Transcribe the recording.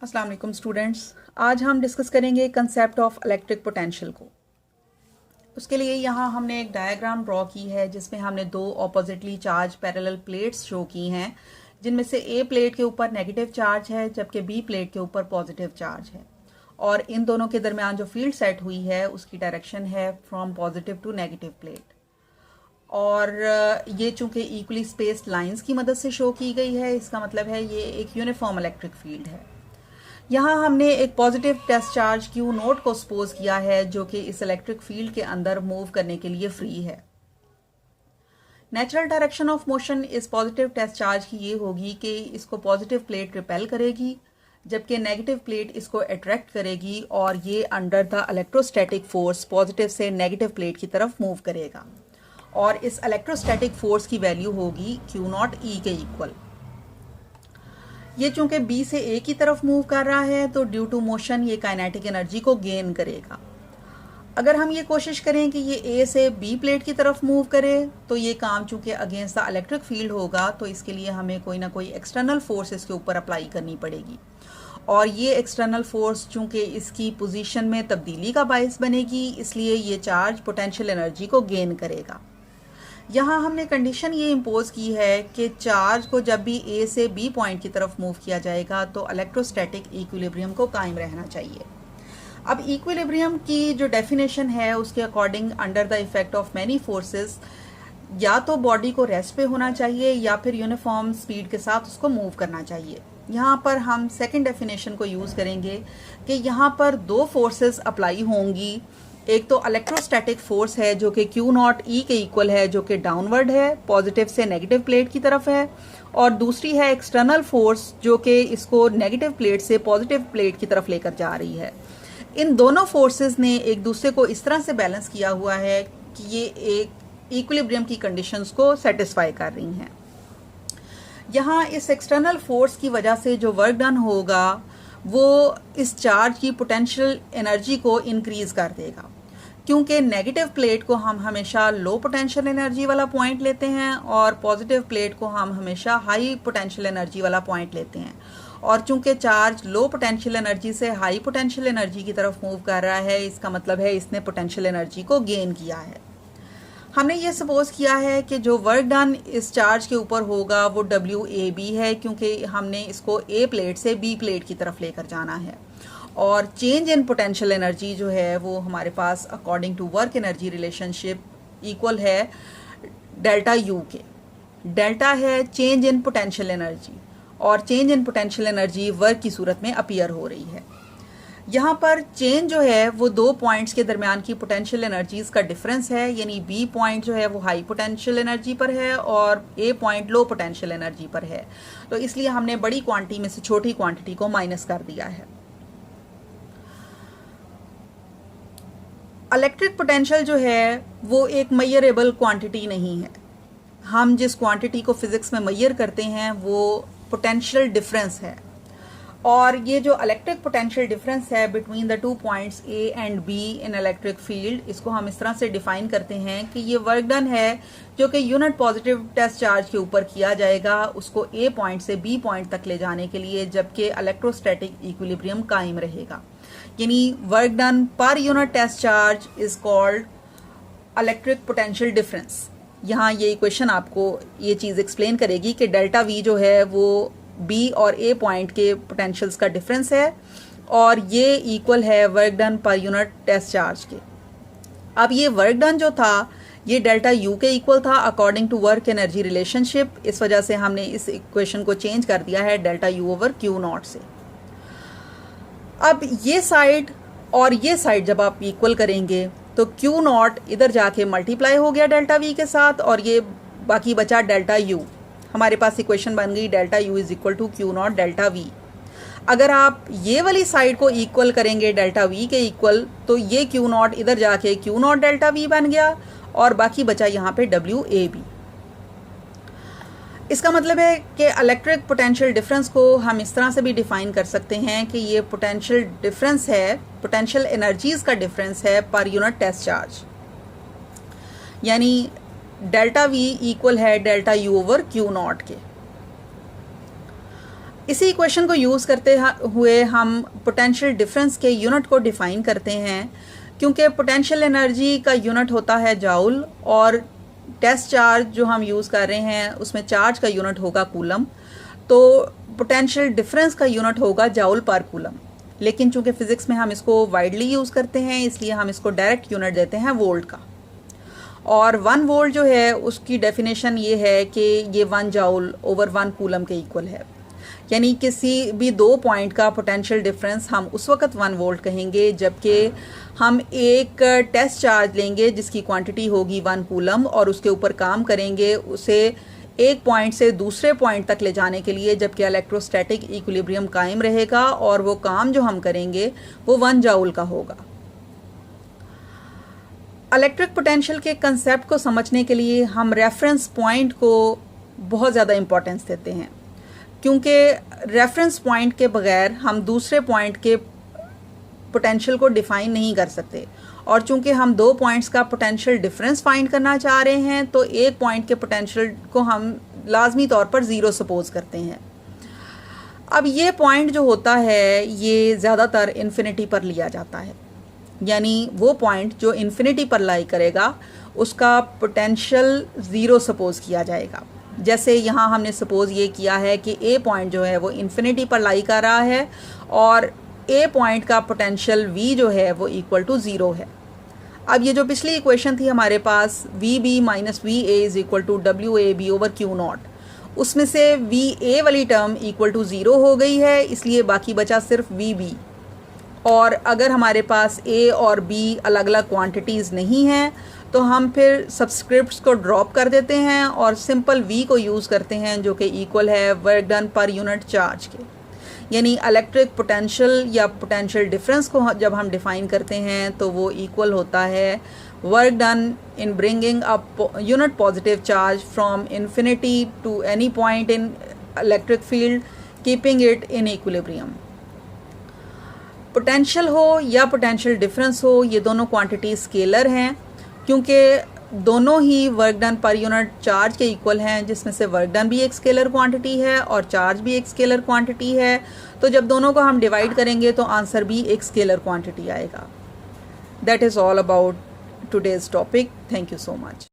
अस्सलाम वालेकुम स्टूडेंट्स। आज हम डिस्कस करेंगे कंसेप्ट ऑफ इलेक्ट्रिक पोटेंशियल को। उसके लिए यहाँ हमने एक डायग्राम ड्रॉ की है जिसमें हमने दो oppositely charge parallel plates show की हैं, जिनमें से ए प्लेट के ऊपर नेगेटिव चार्ज है जबकि बी प्लेट के ऊपर पॉजिटिव चार्ज है, और इन दोनों के दरमियान जो फील्ड सेट हुई है उसकी डायरेक्शन है from positive to negative plate. और ये चूंकि इक्वली स्पेस्ड लाइंस की मदद से शो की गई है, इसका मतलब है ये एक यूनिफॉर्म इलेक्ट्रिक फील्ड है। यहाँ हमने एक positive test charge q nought को सपोज किया है जो कि इस इलेक्ट्रिक फील्ड के अंदर मूव करने के लिए फ्री है। नेचुरल डायरेक्शन ऑफ मोशन इस पॉजिटिव टेस्ट चार्ज की ये होगी कि इसको पॉजिटिव प्लेट रिपेल करेगी जबकि नेगेटिव प्लेट इसको अट्रैक्ट करेगी, और ये under the electrostatic force positive से नेगेटिव प्लेट की तरफ मूव करेगा, और इस इलेक्ट्रोस्टैटिक फोर्स की वैल्यू होगी क्यू नॉट ई के इक्वल। ये चूंकि बी से ए की तरफ मूव कर रहा है तो ड्यू टू मोशन ये काइनेटिक एनर्जी को गेन करेगा। अगर हम ये कोशिश करें कि ये ए से बी प्लेट की तरफ मूव करे तो ये काम चूंकि अगेंस्ट द इलेक्ट्रिक फील्ड होगा, तो इसके लिए हमें कोई ना कोई एक्सटर्नल फोर्स इसके ऊपर अप्लाई करनी पड़ेगी, और ये एक्सटर्नल फोर्स चूंकि इसकी पोजीशन में तब्दीली का बायस बनेगी, इसलिए ये चार्ज पोटेंशियल एनर्जी को गेन करेगा। यहाँ हमने कंडीशन ये इम्पोज की है कि चार्ज को जब भी ए से बी पॉइंट की तरफ मूव किया जाएगा तो इलेक्ट्रोस्टैटिक इक्विलिब्रियम को कायम रहना चाहिए। अब इक्विलिब्रियम की जो डेफिनेशन है उसके according under the effect of many forces या तो बॉडी को रेस्ट पे होना चाहिए या फिर यूनिफॉर्म स्पीड के साथ उसको मूव करना चाहिए। यहाँ पर हम सेकेंड डेफिनेशन को यूज करेंगे कि यहाँ पर दो फोर्सेस अप्लाई होंगी। एक तो इलेक्ट्रोस्टैटिक फोर्स है जो कि क्यू नॉट ई के इक्वल है, जो कि डाउनवर्ड है, पॉजिटिव से नेगेटिव प्लेट की तरफ है, और दूसरी है एक्सटर्नल फोर्स जो कि इसको नेगेटिव प्लेट से पॉजिटिव प्लेट की तरफ लेकर जा रही है। इन दोनों फोर्सेस ने एक दूसरे को इस तरह से बैलेंस किया हुआ है कि ये एक इक्विलिब्रियम की कंडीशंस को सेटिस्फाई कर रही हैं। यहाँ इस एक्सटर्नल फोर्स की वजह से जो वर्क डन होगा वो इस चार्ज की पोटेंशियल एनर्जी को इंक्रीज कर देगा, क्योंकि नेगेटिव प्लेट को हम हमेशा लो पोटेंशियल एनर्जी वाला पॉइंट लेते हैं और पॉजिटिव प्लेट को हम हमेशा हाई पोटेंशियल एनर्जी वाला पॉइंट लेते हैं। और चूंकि चार्ज लो पोटेंशियल एनर्जी से हाई पोटेंशियल एनर्जी की तरफ मूव कर रहा है, इसका मतलब है इसने पोटेंशियल एनर्जी को गेन किया है। हमने ये सपोज किया है कि जो वर्क डन इस चार्ज के ऊपर होगा वो WAB है, क्योंकि हमने इसको A प्लेट से B प्लेट की तरफ लेकर जाना है, और चेंज इन पोटेंशियल एनर्जी जो है वो हमारे पास according to work energy relationship equal है डेल्टा U के। डेल्टा है चेंज इन पोटेंशियल एनर्जी, और change in potential energy work की सूरत में अपीयर हो रही है। यहाँ पर चेंज जो है वो दो पॉइंट्स के दरमियान की पोटेंशियल एनर्जीज का डिफरेंस है, यानी बी पॉइंट जो है वो हाई पोटेंशियल एनर्जी पर है और ए पॉइंट लो पोटेंशियल एनर्जी पर है, तो इसलिए हमने बड़ी क्वांटिटी में से छोटी क्वांटिटी को माइनस कर दिया है। इलेक्ट्रिक पोटेंशियल जो है वो एक मेजरेबल क्वांटिटी नहीं है। हम जिस क्वांटिटी को फिजिक्स में मेजर करते हैं वो पोटेंशियल डिफरेंस है, और ये जो इलेक्ट्रिक पोटेंशियल डिफरेंस है between the two points A and B in electric field, इसको हम इस तरह से डिफाइन करते हैं कि ये वर्क डन है जो कि यूनिट पॉजिटिव टेस्ट चार्ज के ऊपर किया जाएगा उसको A पॉइंट से B पॉइंट तक ले जाने के लिए, जबकि इलेक्ट्रोस्टैटिक इक्विलिब्रियम कायम रहेगा। यानी वर्क डन पर unit test charge is called electric potential difference. यहाँ ये इक्वेशन आपको ये चीज़ एक्सप्लेन करेगी कि डेल्टा V जो है वो B और A पॉइंट के पोटेंशियल्स का डिफरेंस है, और ये इक्वल है वर्क डन पर यूनिट टेस्ट चार्ज के। अब ये वर्क डन जो था ये डेल्टा U के इक्वल था according to work energy relationship, इस वजह से हमने इस इक्वेशन को चेंज कर दिया है delta U over q not से। अब ये साइड और ये साइड जब आप इक्वल करेंगे तो क्यू नॉट इधर जाके मल्टीप्लाई हो गया डेल्टा V के साथ, और ये बाकी बचा डेल्टा U। हमारे पास इक्वेशन बन गई delta U is equal to q nought delta V। अगर आप ये वाली साइड को इक्वल करेंगे डेल्टा V के इक्वल, तो ये क्यू नॉट इधर जाके क्यू नॉट डेल्टा V बन गया, और बाकी बचा यहाँ पे WAB। इसका मतलब है कि इलेक्ट्रिक पोटेंशियल डिफरेंस को हम इस तरह से भी डिफाइन कर सकते हैं कि ये पोटेंशियल डिफरेंस है, पोटेंशियल एनर्जीज का डिफरेंस है पर यूनिट टेस्ट चार्ज, यानी डेल्टा V इक्वल है delta U over q not के। इसी इक्वेशन को यूज़ करते हुए हम पोटेंशियल डिफरेंस के यूनिट को डिफ़ाइन करते हैं, क्योंकि पोटेंशियल एनर्जी का यूनिट होता है जाउल और टेस्ट चार्ज जो हम यूज़ कर रहे हैं उसमें चार्ज का यूनिट होगा कूलम, तो पोटेंशियल डिफरेंस का यूनिट होगा जाउल पर कूलम। लेकिन चूंकि फिज़िक्स में हम इसको वाइडली यूज़ करते हैं इसलिए हम इसको डायरेक्ट यूनिट देते हैं वोल्ट का। और 1 वोल्ट जो है उसकी डेफिनेशन ये है कि ये 1 जाउल ओवर 1 कूलम के इक्वल है, यानी किसी भी 2 पॉइंट का पोटेंशियल डिफरेंस हम उस वक्त 1 वोल्ट कहेंगे जबकि हम एक टेस्ट चार्ज लेंगे जिसकी क्वांटिटी होगी 1 कूलम और उसके ऊपर काम करेंगे उसे एक पॉइंट से दूसरे पॉइंट तक ले जाने के लिए, जबकि इलेक्ट्रोस्टैटिक इक्विलिब्रियम कायम रहेगा और वो काम जो हम करेंगे वो 1 जाउल का होगा। इलेक्ट्रिक पोटेंशियल के कंसेप्ट को समझने के लिए हम रेफरेंस पॉइंट को बहुत ज़्यादा इम्पोर्टेंस देते हैं, क्योंकि रेफरेंस पॉइंट के बगैर हम दूसरे पॉइंट के पोटेंशियल को डिफाइन नहीं कर सकते। और चूंकि हम 2 पॉइंट्स का पोटेंशियल डिफरेंस फाइंड करना चाह रहे हैं तो एक पॉइंट के पोटेंशियल को हम लाजमी तौर पर 0 सपोज करते हैं। अब ये पॉइंट जो होता है ये ज़्यादातर इन्फिनिटी पर लिया जाता है, यानी वो पॉइंट जो इन्फिनिटी पर लाई करेगा उसका पोटेंशियल 0 सपोज किया जाएगा। जैसे यहाँ हमने सपोज ये किया है कि ए पॉइंट जो है वो इन्फिनिटी पर लाई कर रहा है और ए पॉइंट का पोटेंशियल v जो है वो इक्वल टू 0 है। अब ये जो पिछली इक्वेशन थी हमारे पास vb minus v a is equal to डब्ल्यू a b over q nought, उसमें से वी ए वाली टर्म इक्वल टू 0 हो गई है, इसलिए बाकी बचा सिर्फ vb। और अगर हमारे पास a और b अलग अलग क्वांटिटीज़ नहीं हैं तो हम फिर सब्सक्रिप्ट्स को ड्रॉप कर देते हैं और सिंपल v को यूज़ करते हैं जो कि इक्वल है वर्क डन पर यूनिट चार्ज के। यानी इलेक्ट्रिक पोटेंशियल या पोटेंशियल डिफरेंस को जब हम डिफ़ाइन करते हैं तो वो इक्वल होता है work done in bringing a unit positive charge from infinity to any point in electric field keeping it in equilibrium. Potential हो या पोटेंशियल डिफरेंस हो, ये दोनों क्वांटिटी स्केलर हैं क्योंकि दोनों ही वर्क डन पर यूनिट चार्ज के इक्वल हैं, जिसमें से वर्क डन भी एक स्केलर क्वांटिटी है और चार्ज भी एक स्केलर क्वांटिटी है। तो जब दोनों को हम डिवाइड करेंगे तो आंसर भी एक स्केलर क्वांटिटी आएगा। That is all about today's topic. Thank you so much.